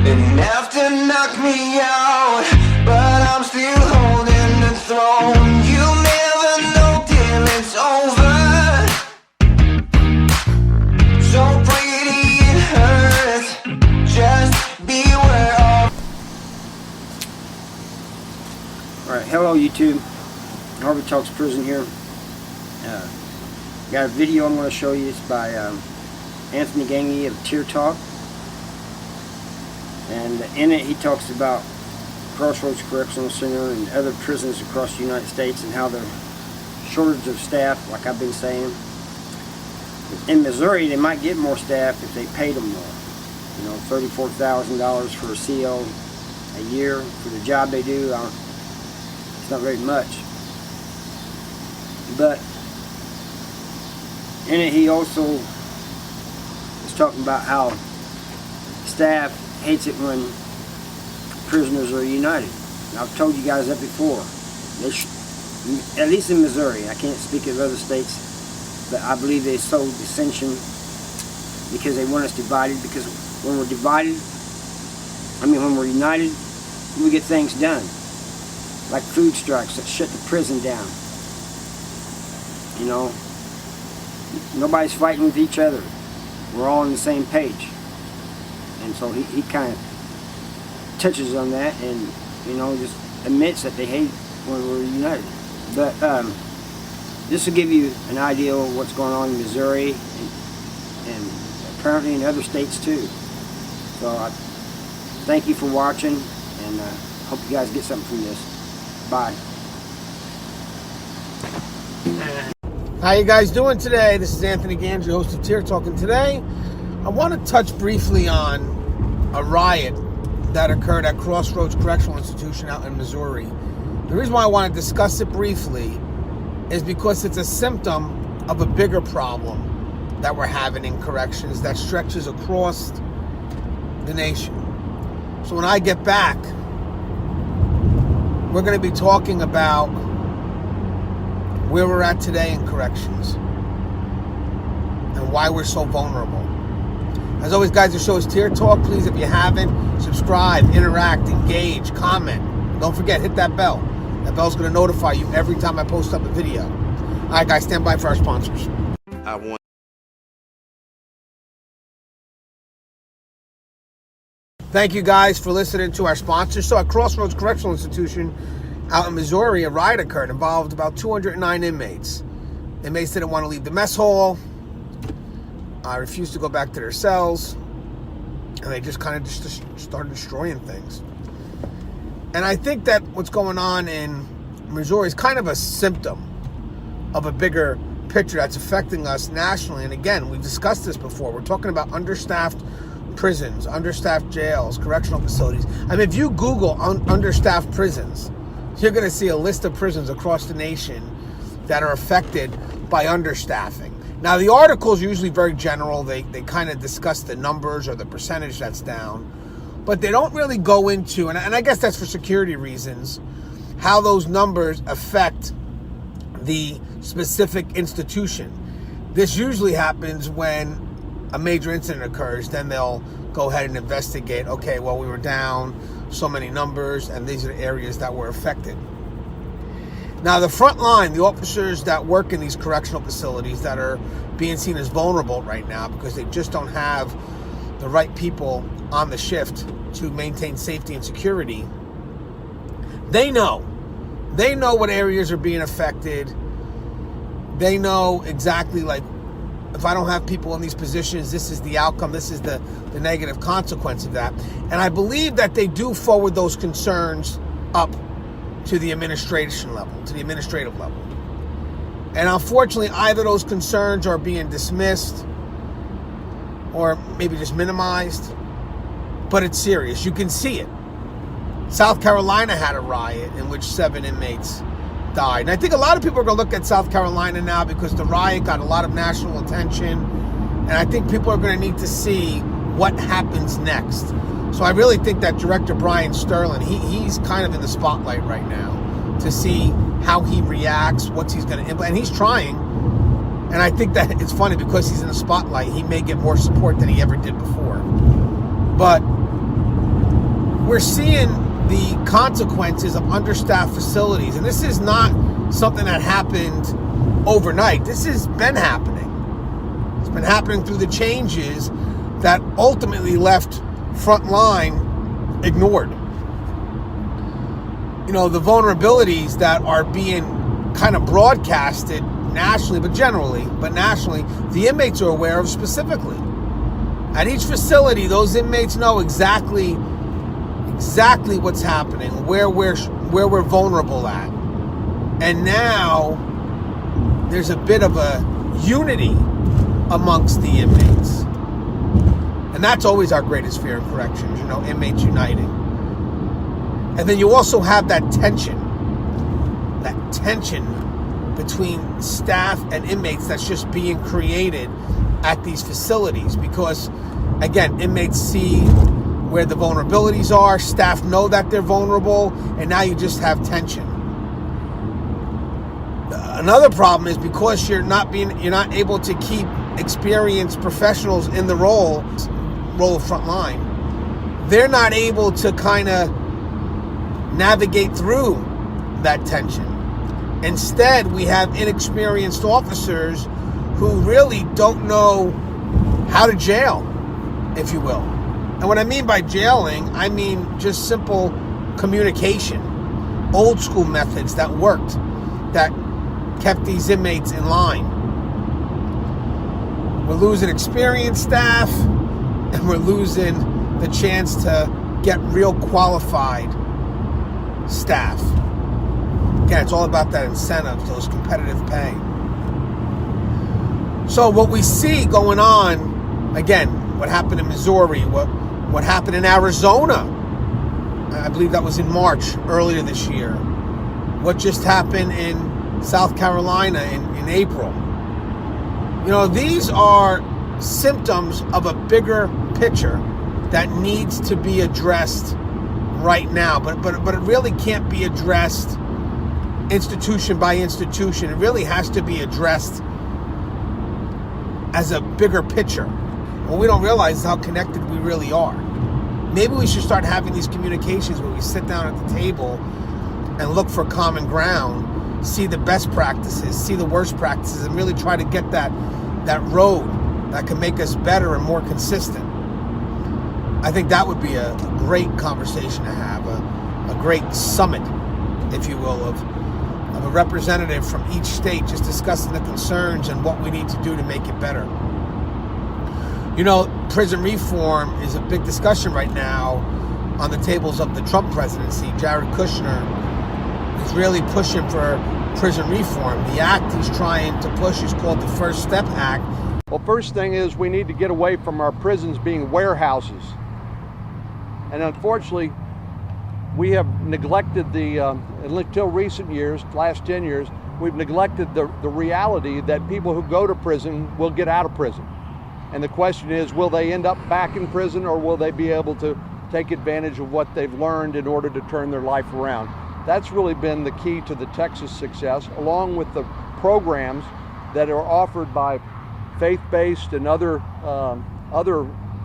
enough to knock me out, but I'm still holding the throne. You'll never know till it's over. So pretty it hurts, just beware of. Alright, hello YouTube. Harvey Talks Prison here. Got a video I'm going to show you. It's by Anthony Gangi of Tear Talk. And in it he talks about Crossroads Correctional Center and other prisons across the United States and how the shortage of staff, like I've been saying. In Missouri they might get more staff if they paid them more. You know, $34,000 for a CO a year for the job they do. It's not very much. But in it he also is talking about how staff hates it when prisoners are united. And I've told you guys that before. At least in Missouri, I can't speak of other states, but I believe they sowed dissension because they want us divided. Because when we're divided, when we're united, we get things done. Like food strikes that shut the prison down. You know, nobody's fighting with each other. We're all on the same page. And so he kind of touches on that and, you know, just admits that they hate when we're united. But this will give you an idea of what's going on in Missouri and apparently in other states too. So thank you for watching, and hope you guys get something from this. Bye. How you guys doing today? This is Anthony Gangi, host of Tear Talk, and today I want to touch briefly on a riot that occurred at Crossroads Correctional Institution out in Missouri. The reason why I want to discuss it briefly is because it's a symptom of a bigger problem that we're having in corrections that stretches across the nation. So when I get back, we're going to be talking about where we're at today in corrections and why we're so vulnerable. As always, guys, the show is Tear Talk. Please, if you haven't, subscribe, interact, engage, comment. Don't forget, hit that bell. That bell's going to notify you every time I post up a video. All right, guys, stand by for our sponsors. Thank you guys for listening to our sponsors. So at Crossroads Correctional Institution out in Missouri, a riot occurred, involved about 209 inmates. Inmates didn't want to leave the mess hall, refused to go back to their cells, and they just kind of just started destroying things. And I think that what's going on in Missouri is kind of a symptom of a bigger picture that's affecting us nationally. And again, we've discussed this before. We're talking about understaffed prisons, understaffed jails, correctional facilities. I mean, if you Google understaffed prisons, you're going to see a list of prisons across the nation that are affected by understaffing. Now, the articles are usually very general. They kind of discuss the numbers or the percentage that's down, but they don't really go into, and I guess that's for security reasons, how those numbers affect the specific institution. This usually happens when a major incident occurs. Then they'll go ahead and investigate, okay, well, we were down so many numbers, and these are the areas that were affected. Now, the front line, the officers that work in these correctional facilities that are being seen as vulnerable right now because they just don't have the right people on the shift to maintain safety and security, they know what areas are being affected. They know exactly, like, if I don't have people in these positions, this is the outcome, this is the negative consequence of that. And I believe that they do forward those concerns up to the administration level, to the administrative level. And unfortunately, either those concerns are being dismissed or maybe just minimized, but it's serious. You can see it. South Carolina had a riot in which 7 inmates died. And I think a lot of people are going to look at South Carolina now because the riot got a lot of national attention. And I think people are going to need to see what happens next. So I really think that Director Brian Sterling, he's kind of in the spotlight right now to see how he reacts, what he's going to implement. And he's trying. And I think that it's funny because he's in the spotlight, he may get more support than he ever did before. But we're seeing the consequences of understaffed facilities. And this is not something that happened overnight. This has been happening. It's been happening through the changes that ultimately left frontline ignored. You know, the vulnerabilities that are being kind of broadcasted nationally, but nationally, the inmates are aware of specifically. At each facility, those inmates know exactly what's happening, where we're vulnerable at. And now there's a bit of a unity amongst the inmates. And that's always our greatest fear in corrections, you know, inmates uniting. And then you also have that tension between staff and inmates that's just being created at these facilities, because again, inmates see where the vulnerabilities are, staff know that they're vulnerable, and now you just have tension. Another problem is because you're not able to keep experienced professionals in the role of frontline. They're not able to kind of navigate through that tension. Instead, we have inexperienced officers who really don't know how to jail, if you will. And what I mean by jailing, I mean just simple communication, old school methods that worked, that kept these inmates in line. We're losing experienced staff, and we're losing the chance to get real qualified staff. Again, it's all about that incentive, those competitive pay. So what we see going on, again, what happened in Missouri, what happened in Arizona, I believe that was in March earlier this year, what just happened in South Carolina in April. You know, these are symptoms of a bigger picture that needs to be addressed right now, but it really can't be addressed institution by institution. It really has to be addressed as a bigger picture. What we don't realize is how connected we really are. Maybe we should start having these communications where we sit down at the table and look for common ground, see the best practices, see the worst practices, and really try to get that road that can make us better and more consistent. I think that would be a great conversation to have, a great summit, if you will, of a representative from each state just discussing the concerns and what we need to do to make it better. You know, prison reform is a big discussion right now on the tables of the Trump presidency. Jared Kushner is really pushing for prison reform. The act he's trying to push is called the First Step Act. Well, first thing is we need to get away from our prisons being warehouses. And unfortunately, we have neglected until recent years, last 10 years, we've neglected the reality that people who go to prison will get out of prison. And the question is, will they end up back in prison, or will they be able to take advantage of what they've learned in order to turn their life around? That's really been the key to the Texas success, along with the programs that are offered by faith-based and other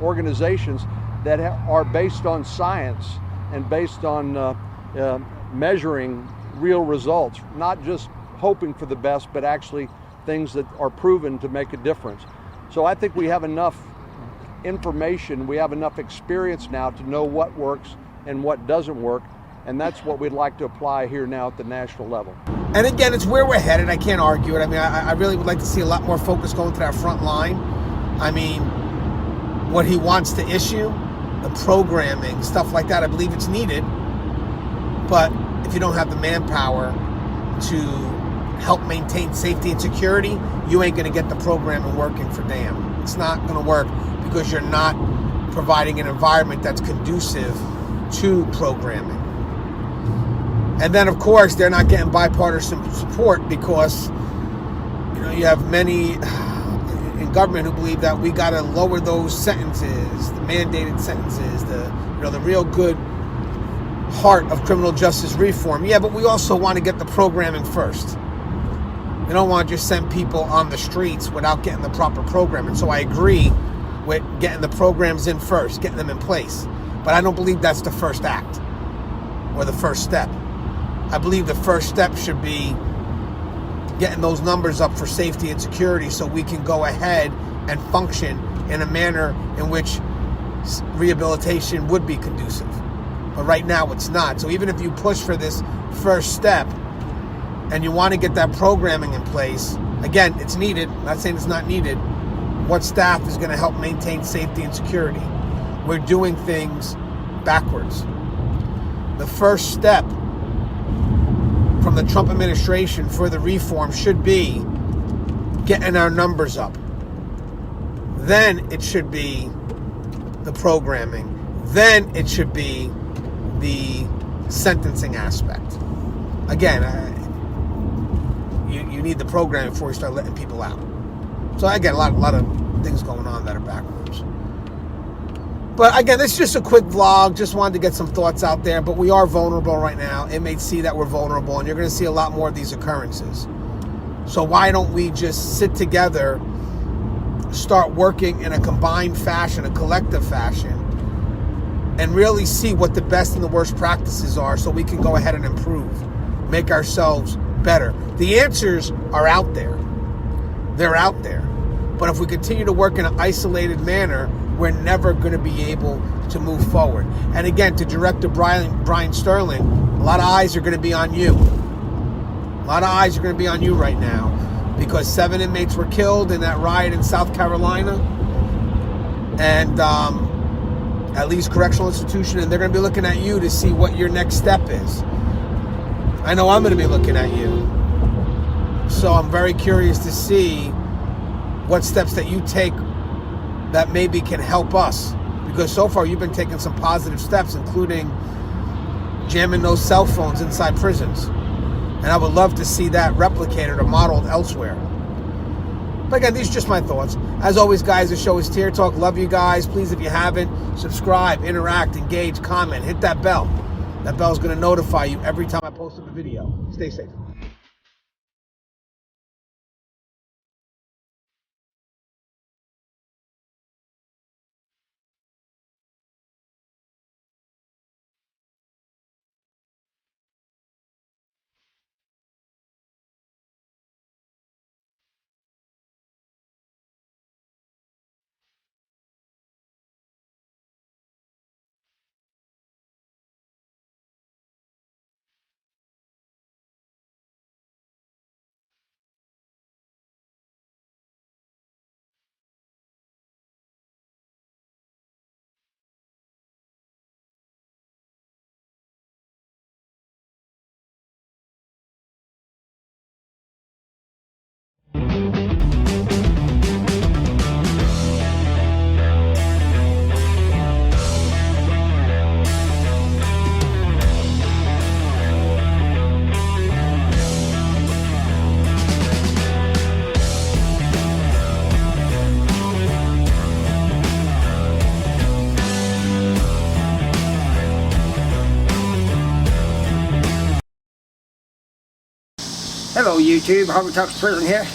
organizations that are based on science and based on measuring real results, not just hoping for the best, but actually things that are proven to make a difference. So I think we have enough information, we have enough experience now to know what works and what doesn't work, and that's what we'd like to apply here now at the national level. And again, it's where we're headed. I can't argue it. I mean, I really would like to see a lot more focus going to that front line. I mean, what he wants to issue, the programming, stuff like that, I believe it's needed. But if you don't have the manpower to help maintain safety and security, you ain't going to get the programming working for damn. It's not going to work because you're not providing an environment that's conducive to programming. And then, of course, they're not getting bipartisan support because, you know, you have many in government who believe that we got to lower those sentences, the mandated sentences, the real good heart of criminal justice reform. Yeah, but we also want to get the programming first. They don't want to just send people on the streets without getting the proper programming. So I agree with getting the programs in first, getting them in place. But I don't believe that's the first act or the first step. I believe the first step should be getting those numbers up for safety and security so we can go ahead and function in a manner in which rehabilitation would be conducive. But right now it's not. So even if you push for this first step and you want to get that programming in place, again, it's needed. I'm not saying it's not needed. What staff is going to help maintain safety and security? We're doing things backwards. The first step from the Trump administration for the reform should be getting our numbers up. Then it should be the programming. Then it should be the sentencing aspect. Again, you need the programming before you start letting people out. So again, a lot of things going on that are backwards. But again, this is just a quick vlog. Just wanted to get some thoughts out there. But we are vulnerable right now. Inmates see that we're vulnerable, and you're going to see a lot more of these occurrences. So why don't we just sit together, start working in a combined fashion, a collective fashion, and really see what the best and the worst practices are so we can go ahead and improve, make ourselves better. The answers are out there. They're out there. But if we continue to work in an isolated manner, we're never going to be able to move forward. And again, to Director Brian Sterling, a lot of eyes are going to be on you. A lot of eyes are going to be on you right now because 7 inmates were killed in that riot in South Carolina and at Lee's Correctional Institution, and they're going to be looking at you to see what your next step is. I know I'm going to be looking at you. So I'm very curious to see what steps that you take that maybe can help us. Because so far you've been taking some positive steps, including jamming those cell phones inside prisons. And I would love to see that replicated or modeled elsewhere. But again, these are just my thoughts. As always, guys, the show is Tier Talk. Love you guys. Please, if you haven't, subscribe, interact, engage, comment, hit that bell. That bell is going to notify you every time I post a video. Stay safe. Hello YouTube, Harvey Talks Prison here.